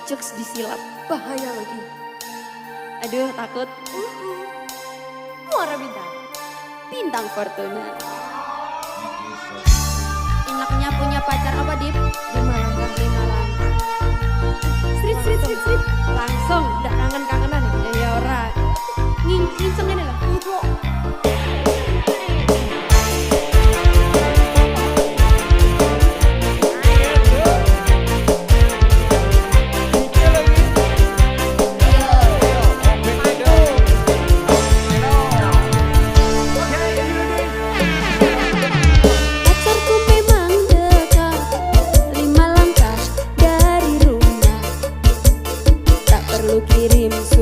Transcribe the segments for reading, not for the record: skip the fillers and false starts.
jokes disilap. Bahaya lagi. Aduh takut. Muara bintang. Bintang Fortuna. Enaknya punya pacar apa Dip? 5 langkah 5 langkah. Street. Langsung, ndak kangen-kangenan ya? Ya ora. Nginceng ini lah. Pacarku memang dekat, 5 langkah dari rumah. Tak perlu kirim surat.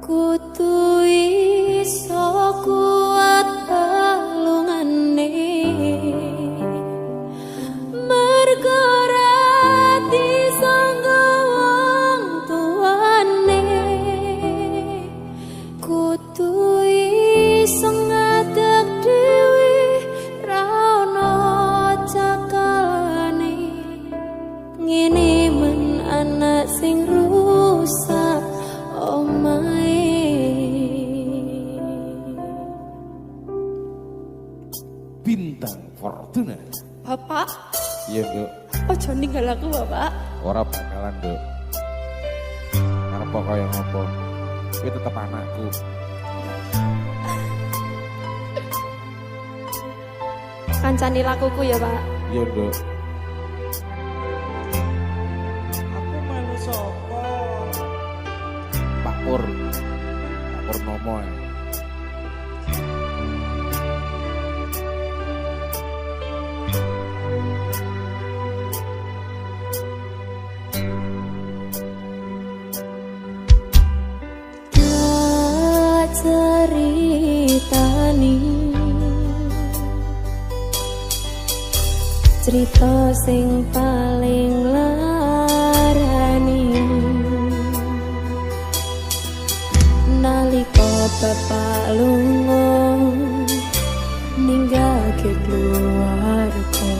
Kudu iso kuat balungane mergo ora disangga wong tuane kudu iso ngadeg dhewe ra ono cakalane ngene men anak sing rusak omahe. Bintang Fortuna. Bapak, Iya, Nduk. ojo ninggal aku, Bapak. Ora bakalan, Nduk. Karep kaya ngopo. Kowe tetep anakku. Kancani lakuku ya, Pak. Iya, Nduk. Aku melu sapa? Pak Pur. Pak Purnomo. Ya. Ceritani cerita sing paling larani nalika bapak lunga ninggake keluarga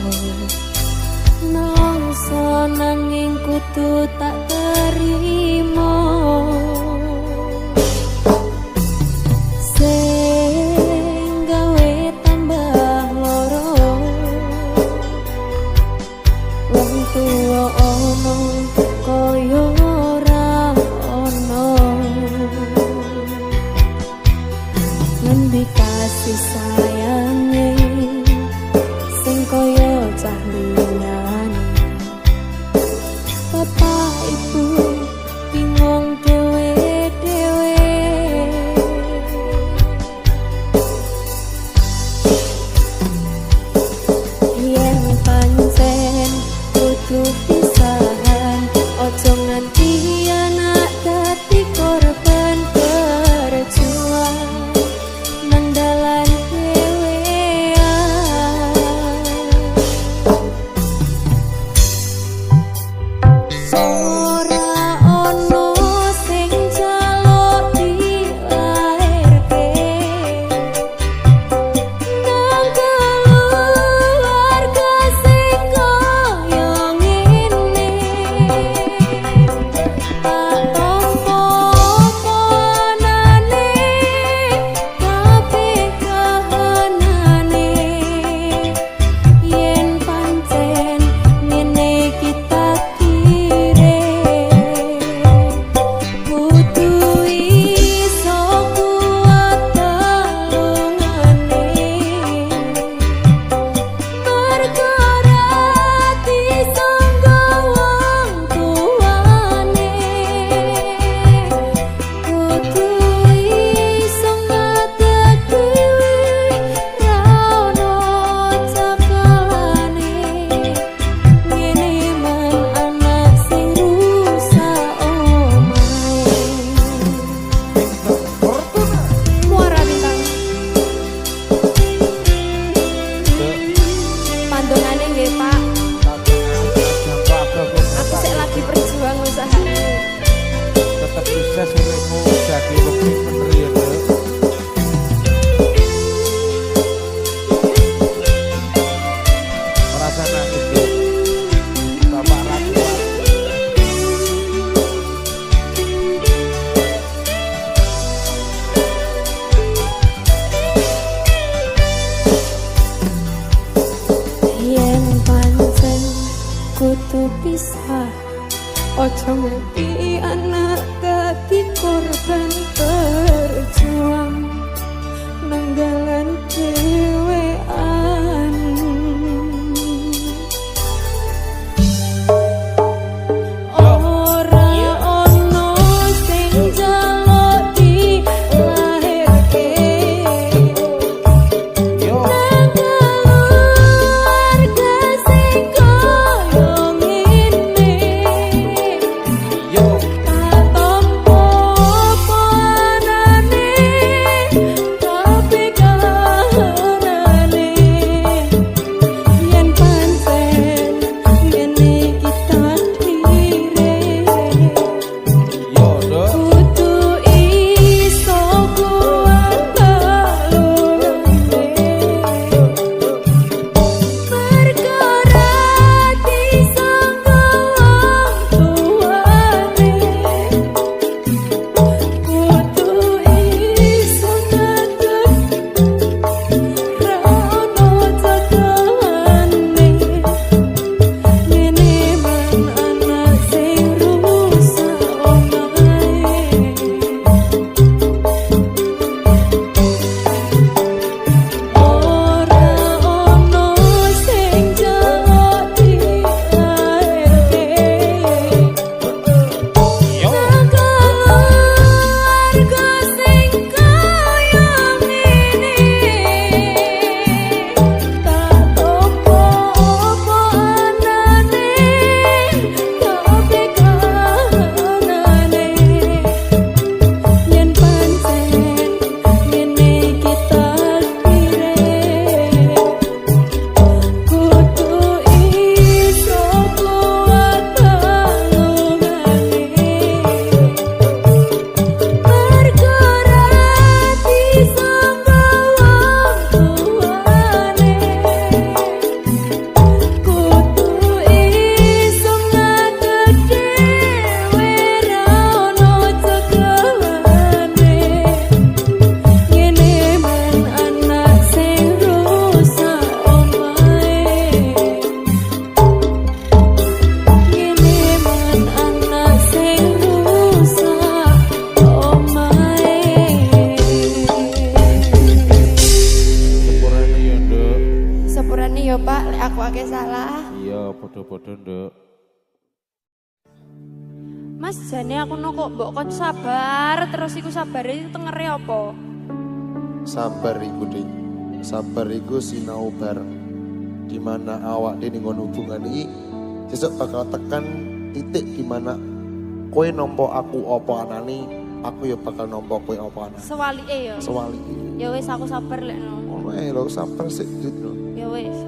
nangsa nanging kudu tak terima kasih sayange sing kaya cahliyane bapak ibu bingung dhewe-dhewe yen pancen kudu pisahan ojo nganti anak dadi korban berjuang mendalan kudu pisah ojo nganti anak dadi korban berjuang gak salah. Iya, podo-podo nduk. Mas jane aku no kok mbok kon sabar terus iku sabar itu tengere apa? Sabar iku Dik. Sabar iku sinau bareng. Dimana awak dhewe ning hubungan iki sesuk bakal tekan titik dimana kowe nampa aku apa anane, aku ya bakal nampa kowe apa anane. Sewalike ya. Sewalike. Ya wis aku sabar lek no. Ngono ae lho, sabar sik Dit. Ya wis.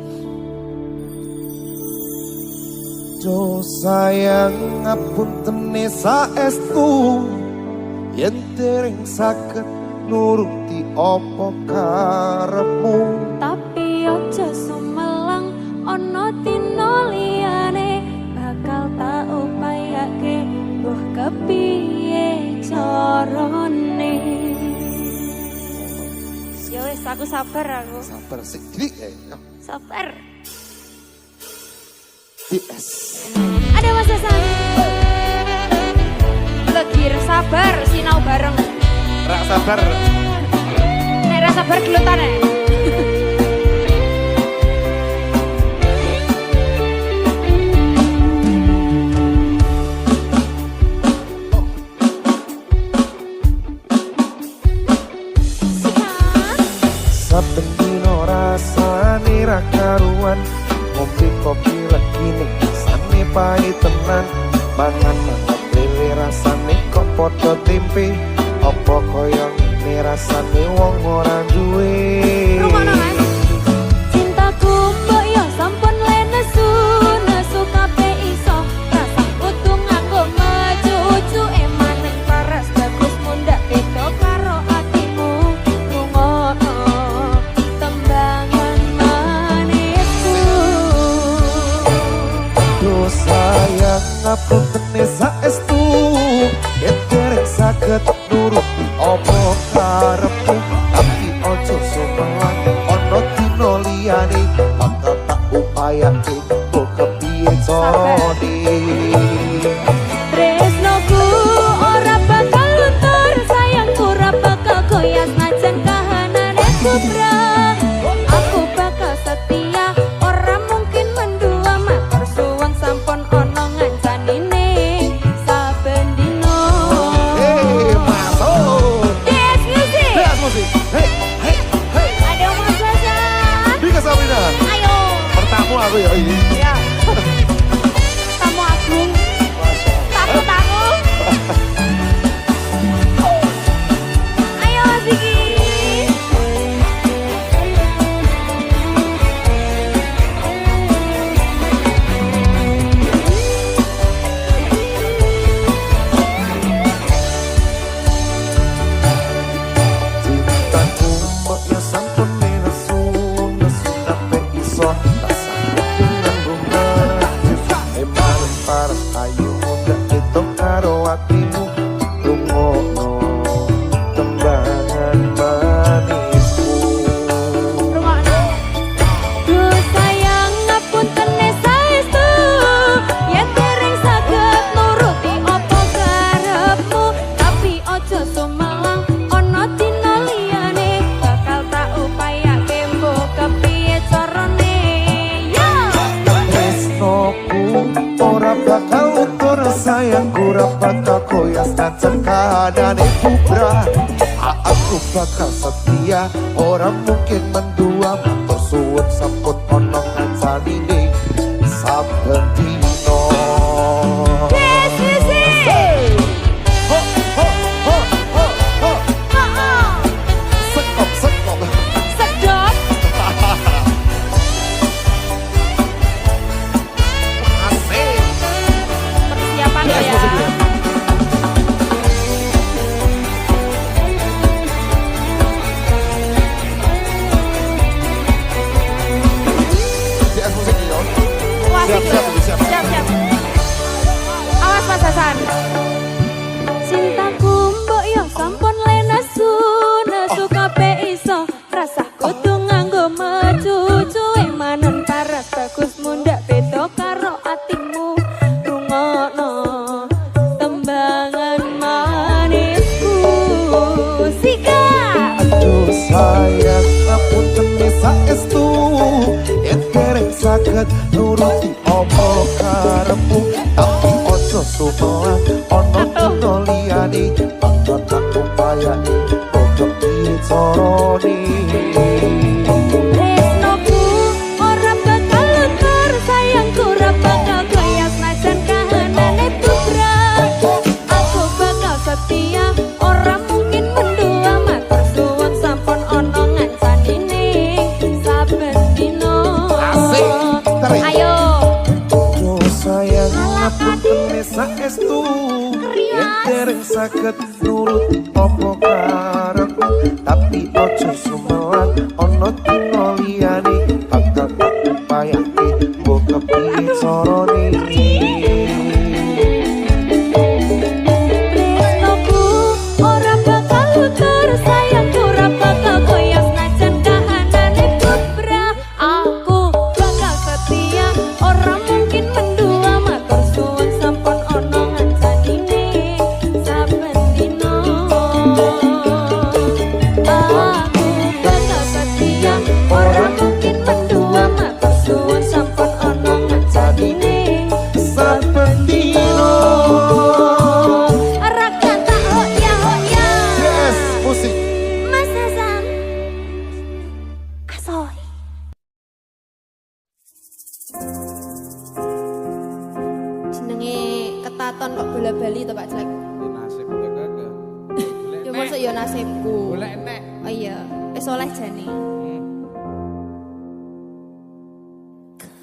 Jo sayang ngapuntene saestu yen dereng saged nuruti apa karepmu. Tapi aja sumelang ana dina liyane bakal tak upayake mbah kepiye carane. Ya wis aku sabar aku. Sabar sik Dik. Sabar. DS. Ada Mas Hasan. Legir sabar sinau bareng. Rak sabar. Nek ra sabar gelutan ae. Saben dino rasane ra karuan, ngopi kopi lagi ning rasane pahit tenan. Mangan mangan dhewe rasane kok padha tempe, apa kaya ngene rasane wong ora duwe. Rumono Mas. Cintaku mbok yo sampun le nesu, nesu kabeh iso. Rasa kudu nganggo majuju emanen paras bagus mundak beda karo atimu. Rungono tembangan manisku. Duh sayang ngapuntene saestu yen dereng saged nuruti apa karepmu. Tapi ojo sumelang ana dina liyane bakal tak upayake mbok kepiye carane. Tresnoku ora bakal luntur, sayangku ora bakal goyah najan kahanane kubrang. Aku bakal setia, ora mungkin mendua matur suwun sampun ana ngancanine saben dino. Masuk. Yes music. Lihat musik. Hei, hei, hei. Ada Mas Hasan. Bika Sabrina. Ayo. Pertamu aku ya ini. Ya. Tamu agung. Tamu-tamu. Ayo Mas Diki. Cintaku mbok ya sampun nesu, nesu kabeh iso. Rasane dengan rumah. Emang paras ayu muda itu karo atimu. Rungono tembangan manisku. Rungokno. Duh sayang ngapunten saestu, yen dereng saged nuruti apa karepmu. Tapi aja sumelang ana dina liyane bakal tak upayake mbok kepiye carane. Yo. Tresnoku ora bakal luntur, sayangku ora bakal goyah najan kahanane kubrah. Aku bakal setia, ora mungkin mendua matur suwun sampun ana ngancanine saben dino. Yes music. Ho ho ho ho ho. Heeh. Sekop sekop. Sedot. Asik. Persiapan lo ya. DS musik yo. Wah, Siap, gitu. siap, siap. Siap, siap. Awas Mas Hasan. Cintaku mbok yo sampun le nesu, nesu kabeh iso. Rasah kudu nganggo majuju emanen paras bagus mundak beda karo atimu. Rungokno tembangan manisku. Sikap. Aduh sayang ngapunten saestu yen dereng saged saged nuruti apa karepmu tapi ojo sumelan ana dina liyane bakal tak upayane ojo piye carane. Tresnoku ora bakal luntur, sayangku ora bakal goyah senajan kahanane tubrang. Aku bakal setia, ora mungkin mendua, matur suwun sampun ana ngancanine saben dina. Ayo Yo sayang ngapunten saestu yen dereng saged nuruti apa karepmu tapi ojo sumelan ana dina liyane bakal tak upayake mbok kepiye carane. tresnoku ora bakal luntur, sayangku ora bakal goyah senajan kahanane tubrang. Aku bakal setia, ora mungkin mendua, matur suwun sampun ana ngancanine saben dina. Aku bakal setia, ora mungkin mendua, matur suwun sampun ana ngancanine Saben dina. Rakan tak hoya-hoya. Yes, musik. Mas Hasan Asoy. Jenenge ketaton kok bola-bali to Pak Jelek. Nasib udah kagak. Ya mosok ya nasibku. Boleh enek. Oh iya, wis oleh jane.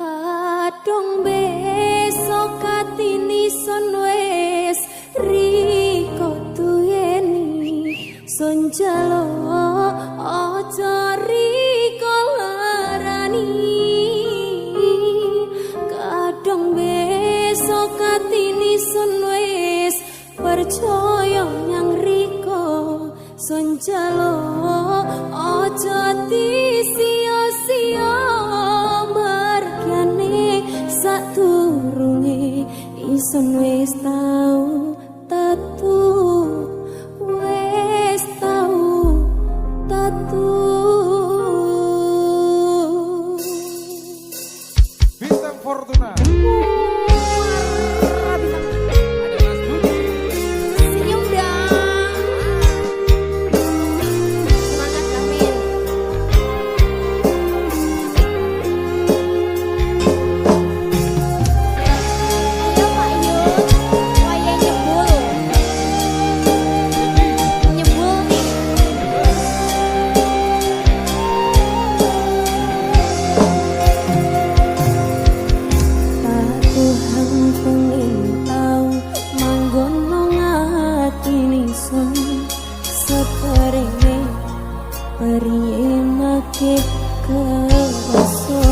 Kadung besok katini son wis riko duweni son jalo aja riko larani. Kadung besok katini son wis percaya nyang riko son jalo aja sia-sia margiane saturunge ison wis tau tatu wis tau tatu. Bintang Fortuna. Ada Mas Budi. Senyum dong. Semangat Kamin. Ayo Pak Yud, waya nyebul. Nyebul nih. Tak Tuhan pengen tahu manggon nang atine sun seperene periye make keso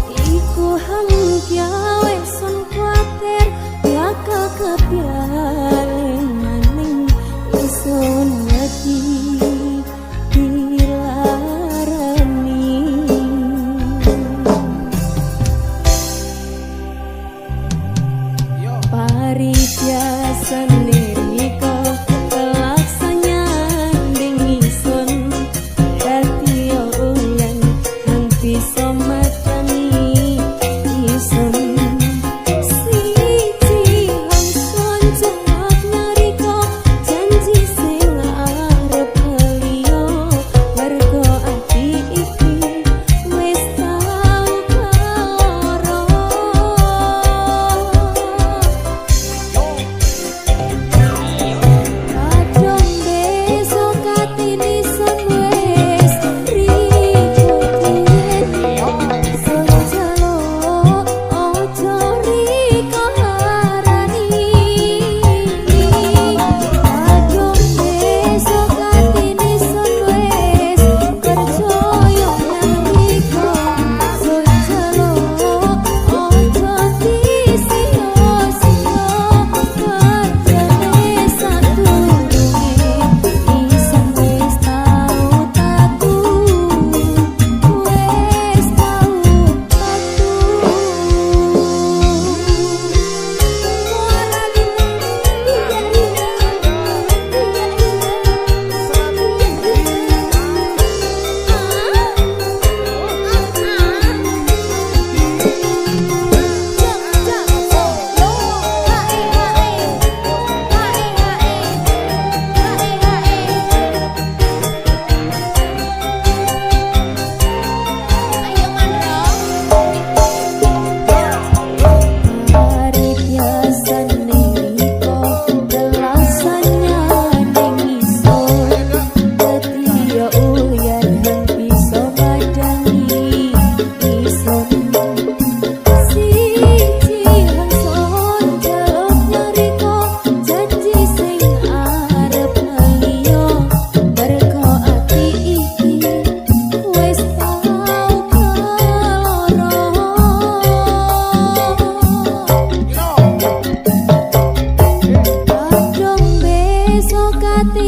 iku hang gawe sun kuatir ya kepiale maning isun wedi dilarani. Yo. Parija sendiri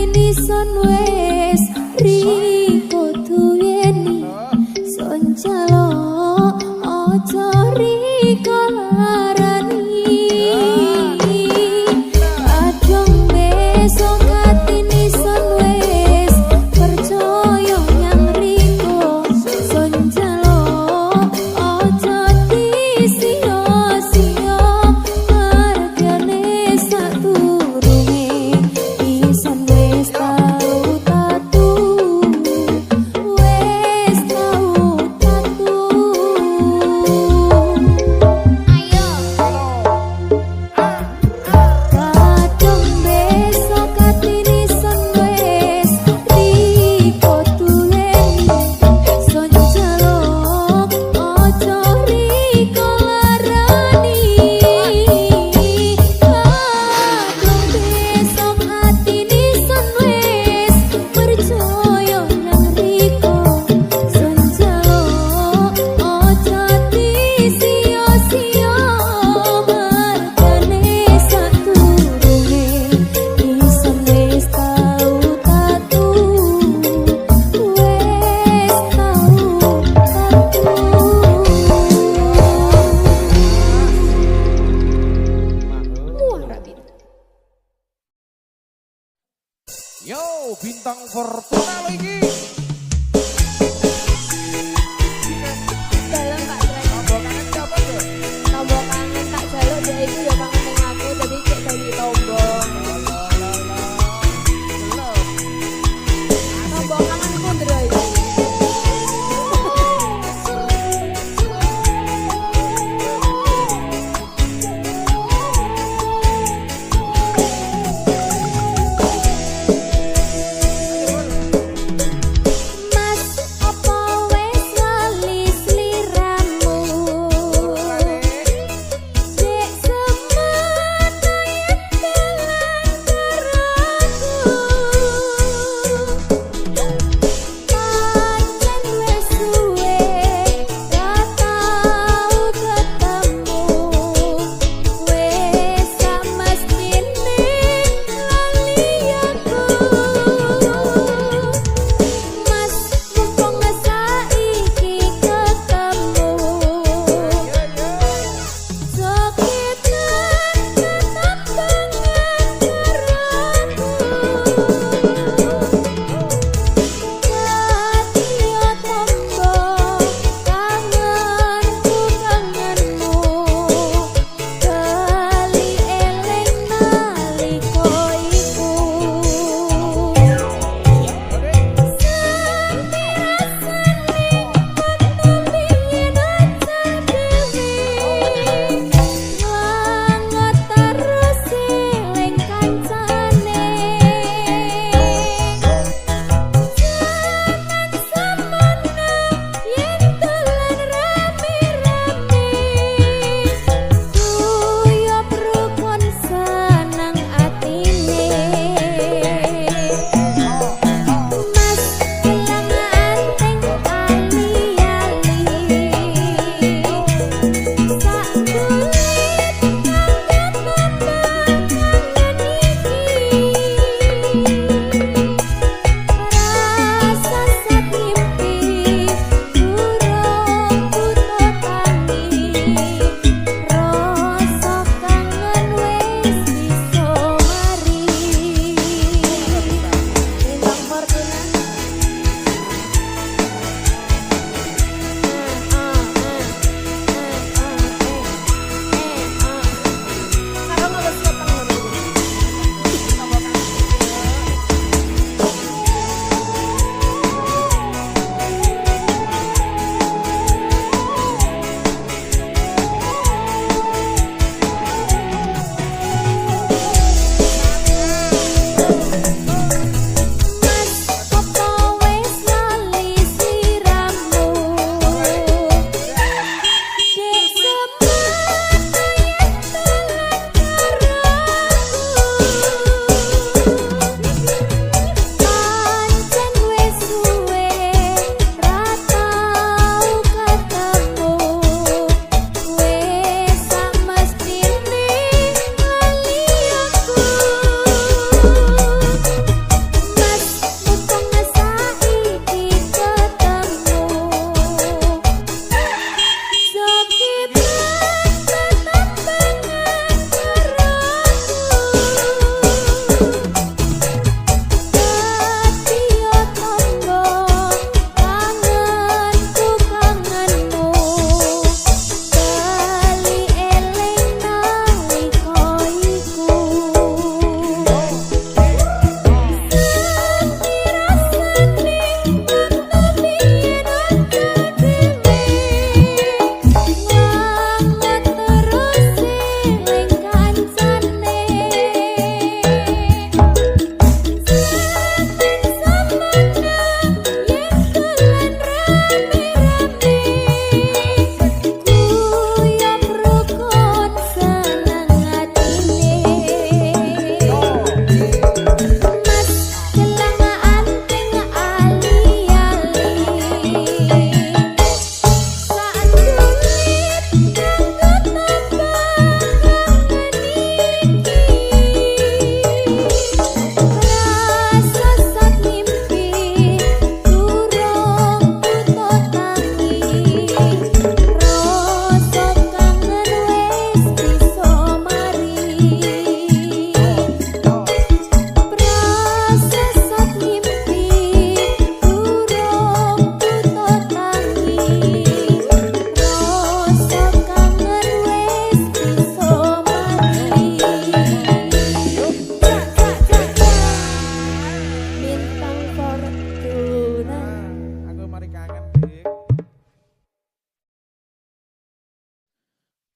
katini son wes riko duweni son calo ojo riko larani adong besok katini son wes percaya yang riko son calo ojo disio-sio hargane saturunge ison wes tau tatu wes tau tatu ayo kadung besok katini son wes riko tuleni son jalo ojo riko larani kadung besok katini son wes percaya nang riko son jalo ojo disio-sio margane saturunge ison wes tau tatu wes tau tatu. Yo, bintang Fortuna lo iki. Dalam Kak Drek. Tambah kangen siapa tuh? Tombol kangen tak jaluk dia itu ya kangen ning aku jadi cek dari tombol. Tombol kangen kundra iki.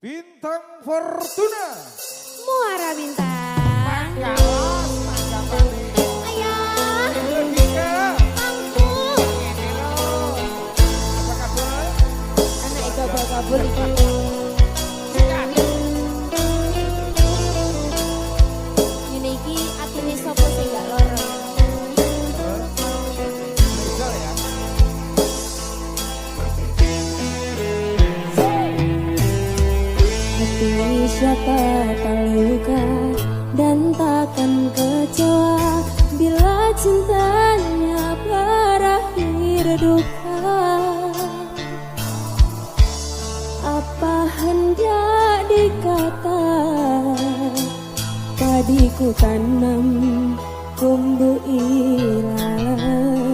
Bintang Fortuna. Muara Bintang. Galas, naga balik. Ayah, Logika. mangku. Ini loh. Apa kabar? Anak itu kabur iki. Sikat. Ngene iki atine sapa sing gak loro. Betul ya. Hati siapa tak luka dan takkan kecewa bila cintanya berakhir duka. Apa hendak dikata, tadi ku tanam tumbuh ilalang.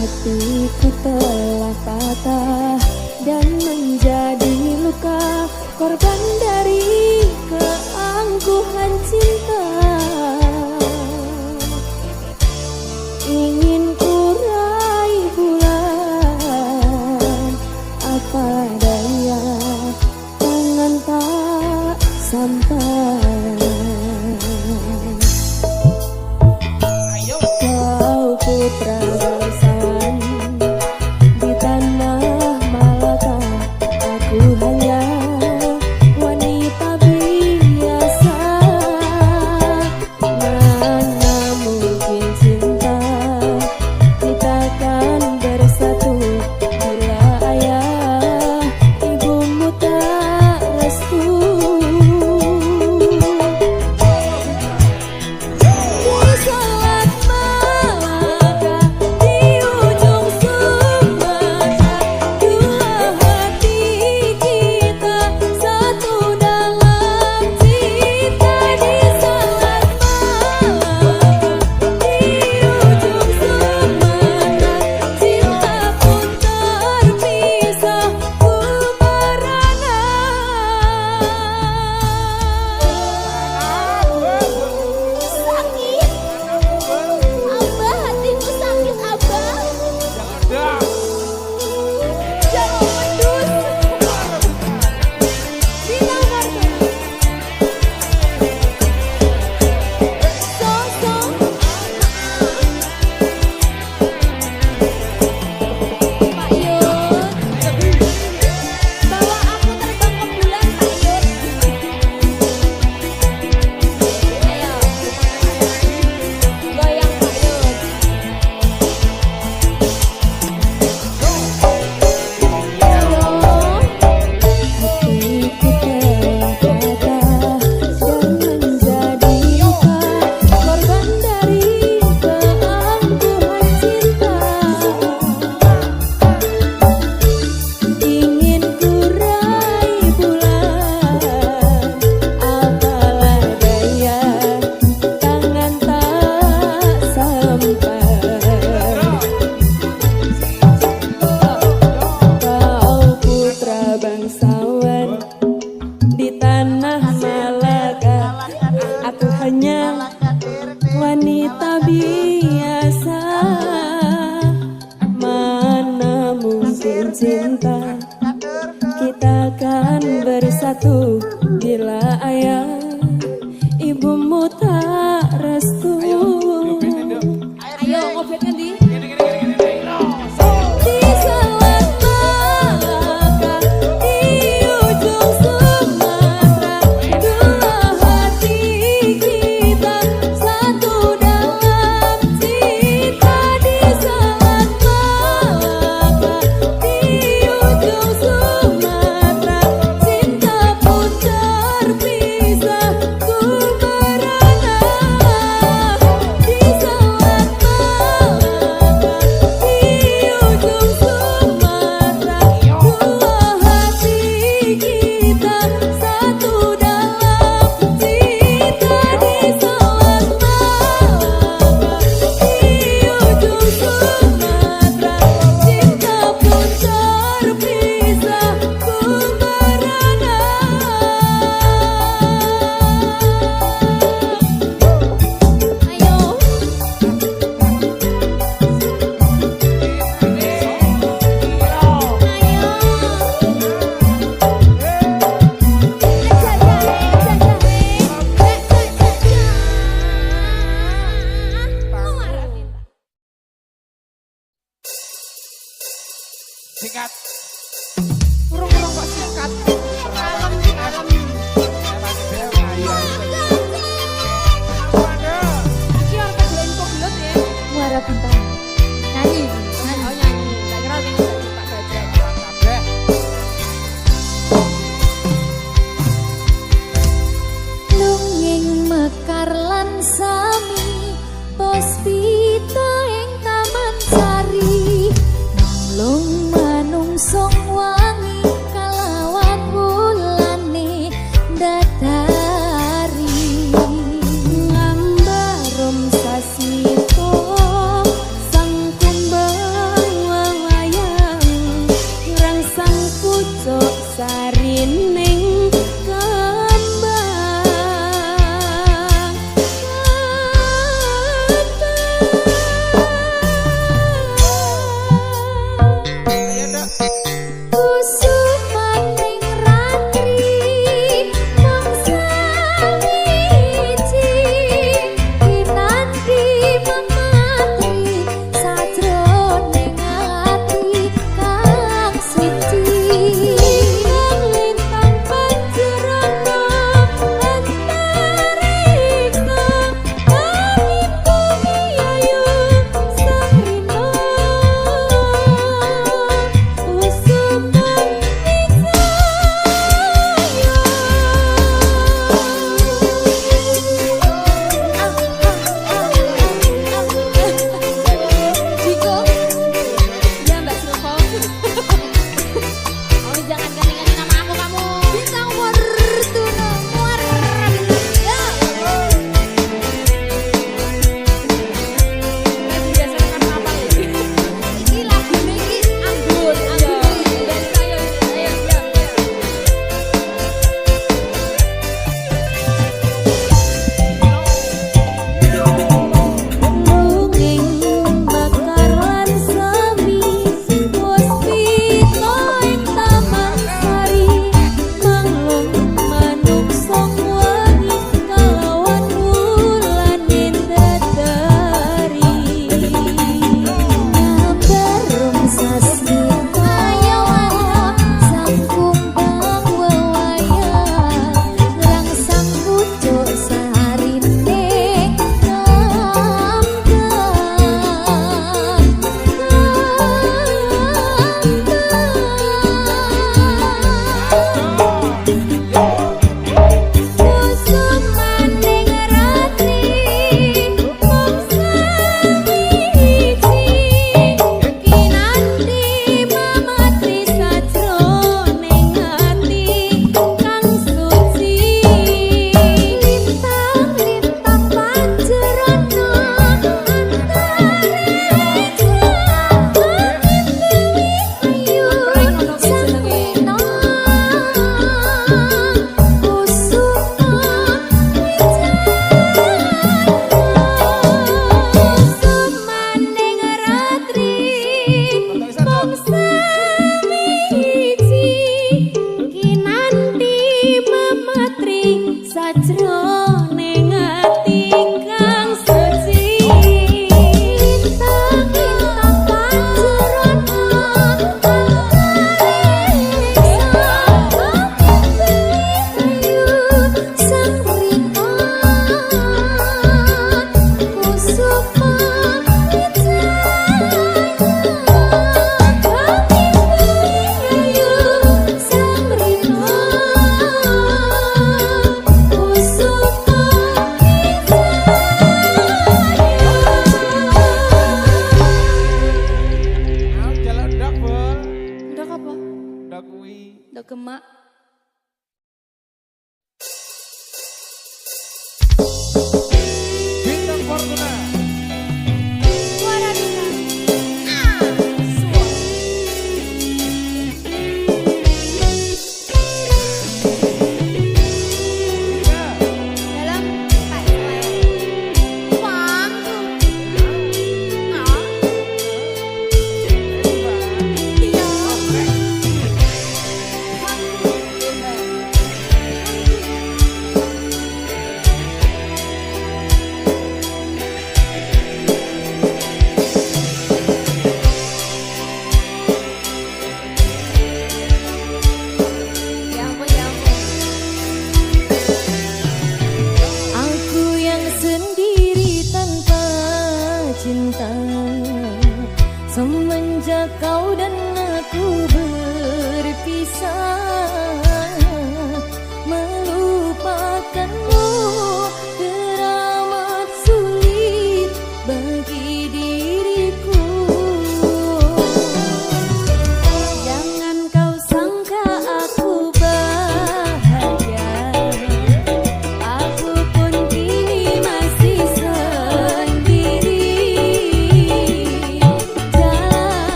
Hatiku telah patah dan menjadi luka, korban dari keangkuhan cinta. Ingin ku raih bulan, apa daya tangan tak sampai. Ayo. Kau putra bangsawan di tanah Malaka, aku hanya wanita biasa. Mana mungkin cinta kita kan bersatu bila ayah ibumu tak restu.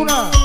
Luna.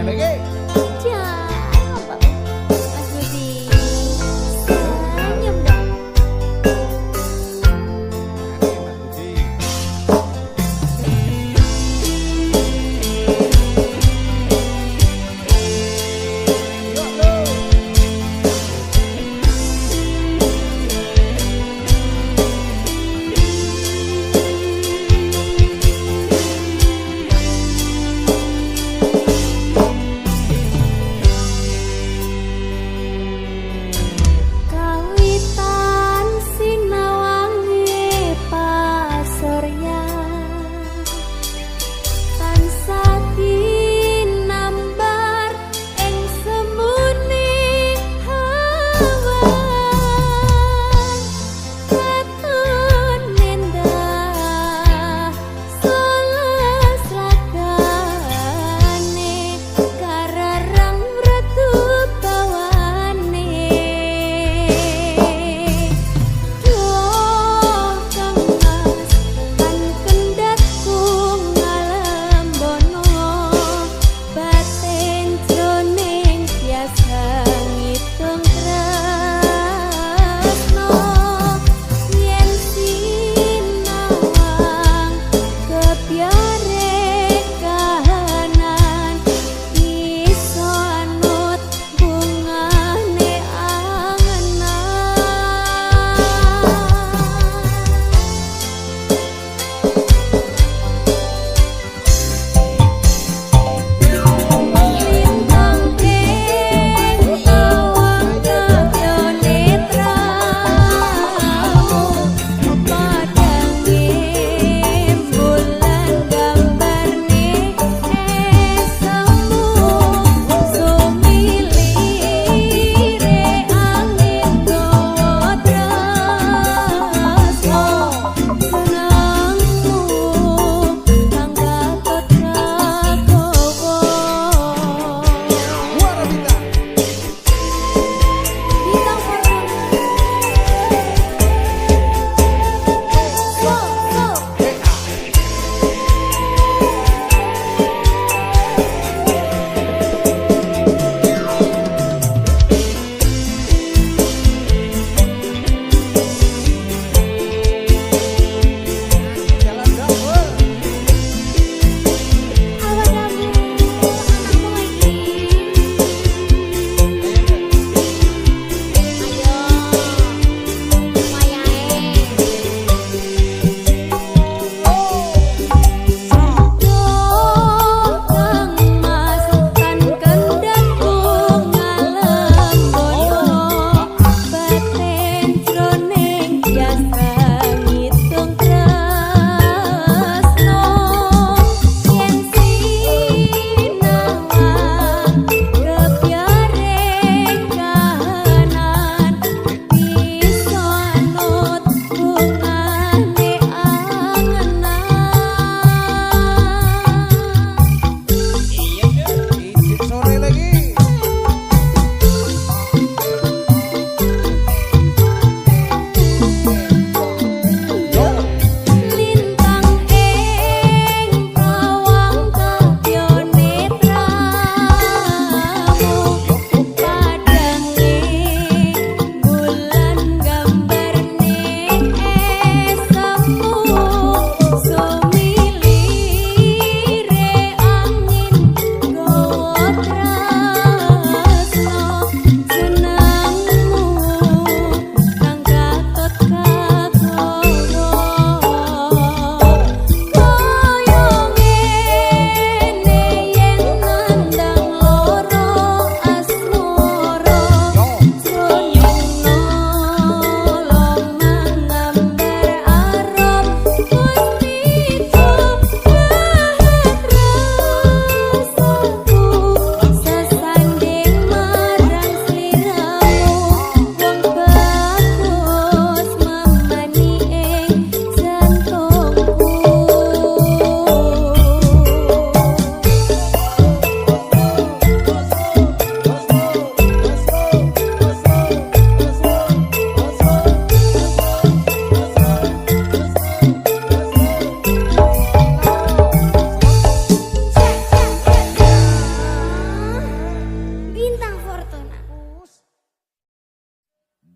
lagi. Jangan Pak Mas Budi. Senyum dong.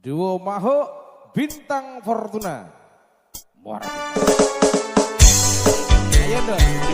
Duo Mahuk Bintang Fortuna. Muara. Ayo dong.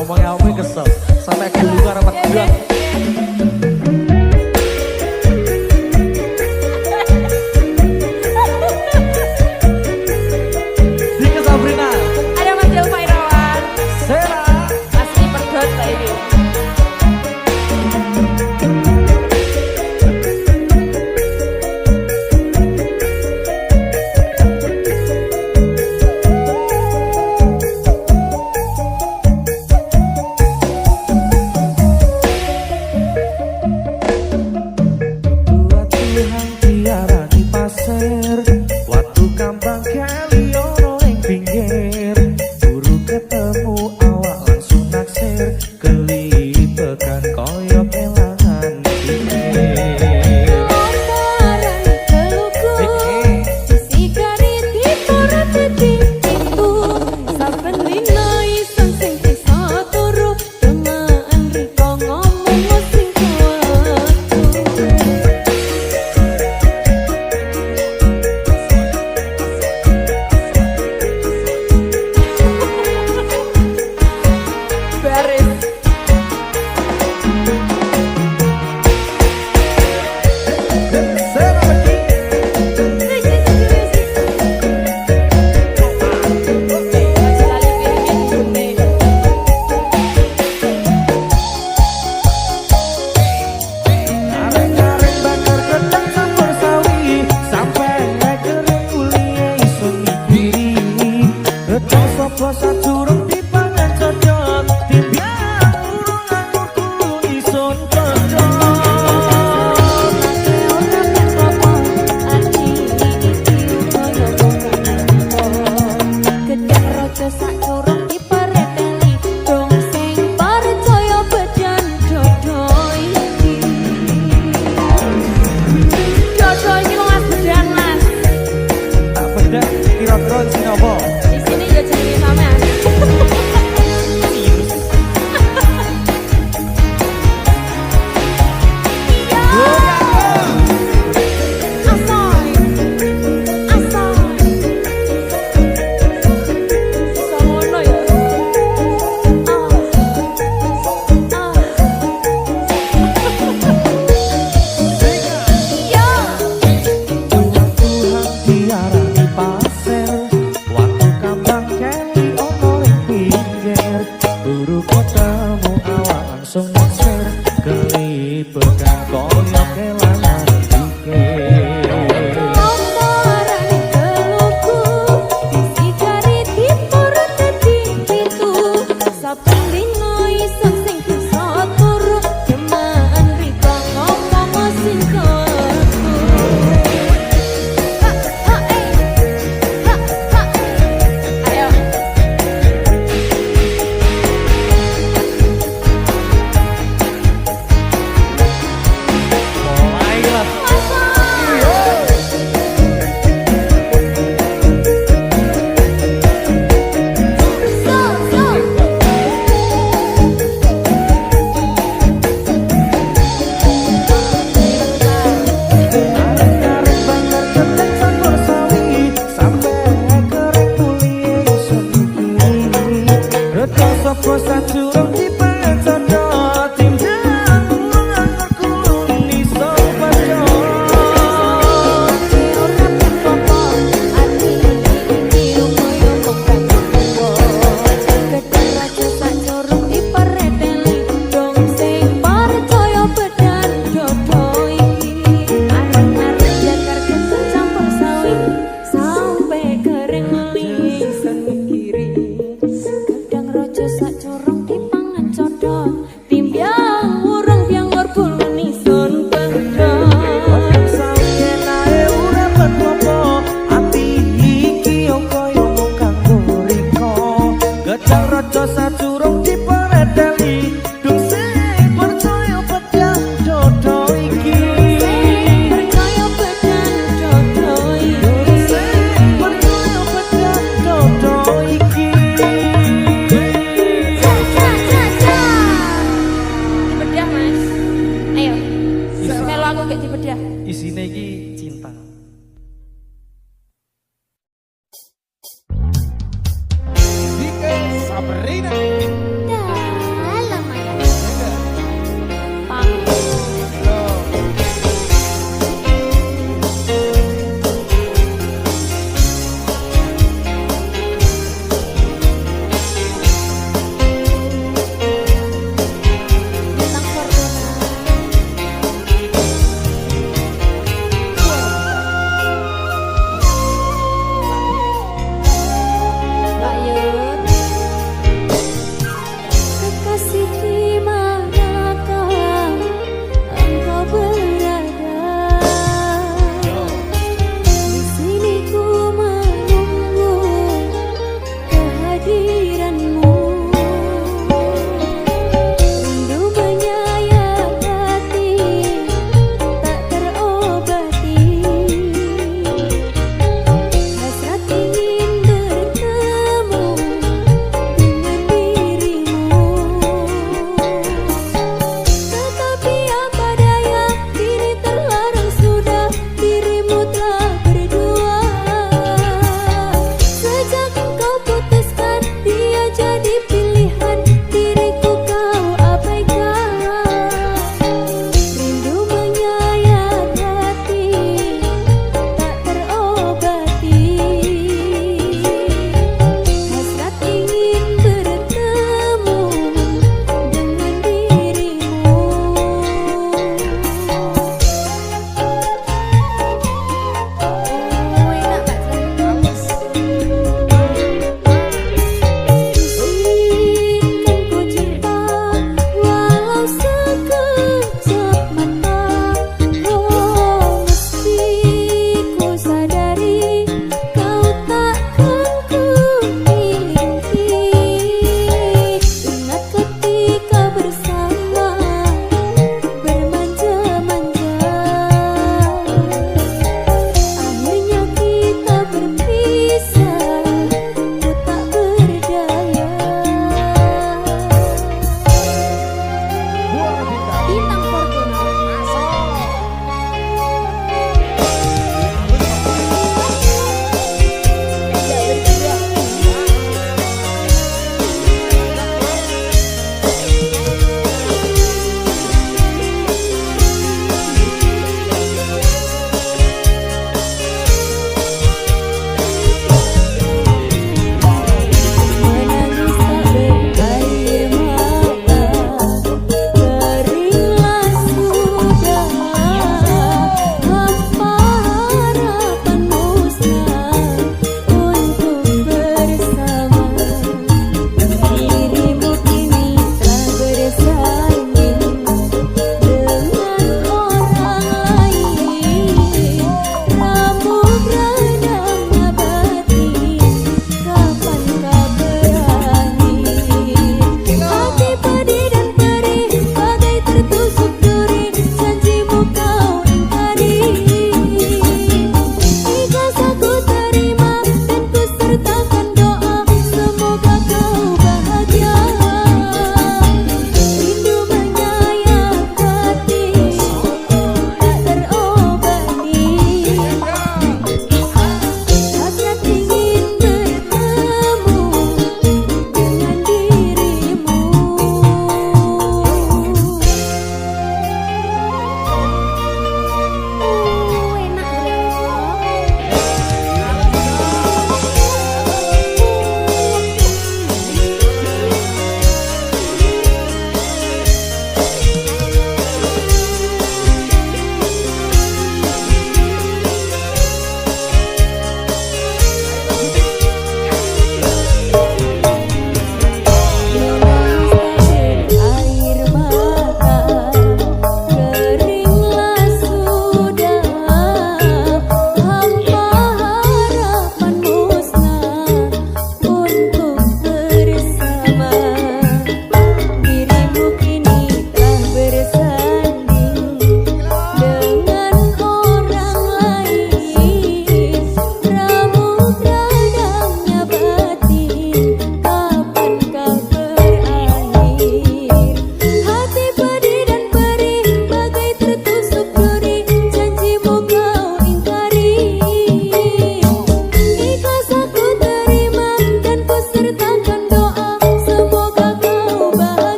ngomongnya apa kesel sampai gulu karo pedang. Dika Sabrina, Ada Mas Delma Irawan, Sera. asli perdot Mbak ini. Dua Tuhan tiara di pasir, waktu kambang kali ono ing pinggir, buru ketemu awak langsung naksir, kelipekan koyo kelangan pikir. Omparan keluku, disigari diporat ditipu, saben dina iseng sing bisa turu, demaan riko ngomong sing kuatu. Beres. Sera lagi. Areng-areng bakar kentang campur sawi, sampai kering kuliah iso nyikiri. Kecang sopo sajurung dipangan cocok, timbiang urung nganggur kulo ison cocok. Gedang rojo sak curug dipareteli, dong sing percaya bedan dodo iki. Dodo iki lho Mas bedan Mas. Tak beda kira-kira sing apa? Di sini ya jenenge sampean. Asoy. Asoy. Samono ya. Yo. Tuhan tiara di pasir, waktu kambang keli ono ing pinggir, buru ketemu awak langsung naksir, kelipekan koyo kelangan pikir. Omparan keluku, disigari diporat ditipu, saben dina iseng sing bisa turu, demaan riko ngomong sing kuatu. Ha ha ha ha. Ayo. Mulai lah. Areng-areng bakar kentang campur sawi, sampai kering kuliah iso nyikiri. Kecang sopo sajurung dipangan cocok, timbiang urung nganggur kulo iso cocok. Timbiang urang biang berbulu nison pedang. Orang sawiye nae ora apa-apa, ati iki yo koyo mung kanggo riko. Gedang raja sajurung dipareteli, dung sing percaya pedang dodo iki. Percaya bedan dodo iki. Sing percaya pedang dodo iki. Ca ca ca ca. Dibedah Mas. Ayo. Melo aku gak dibedah. Isine iki cinta. Dika Sabrina.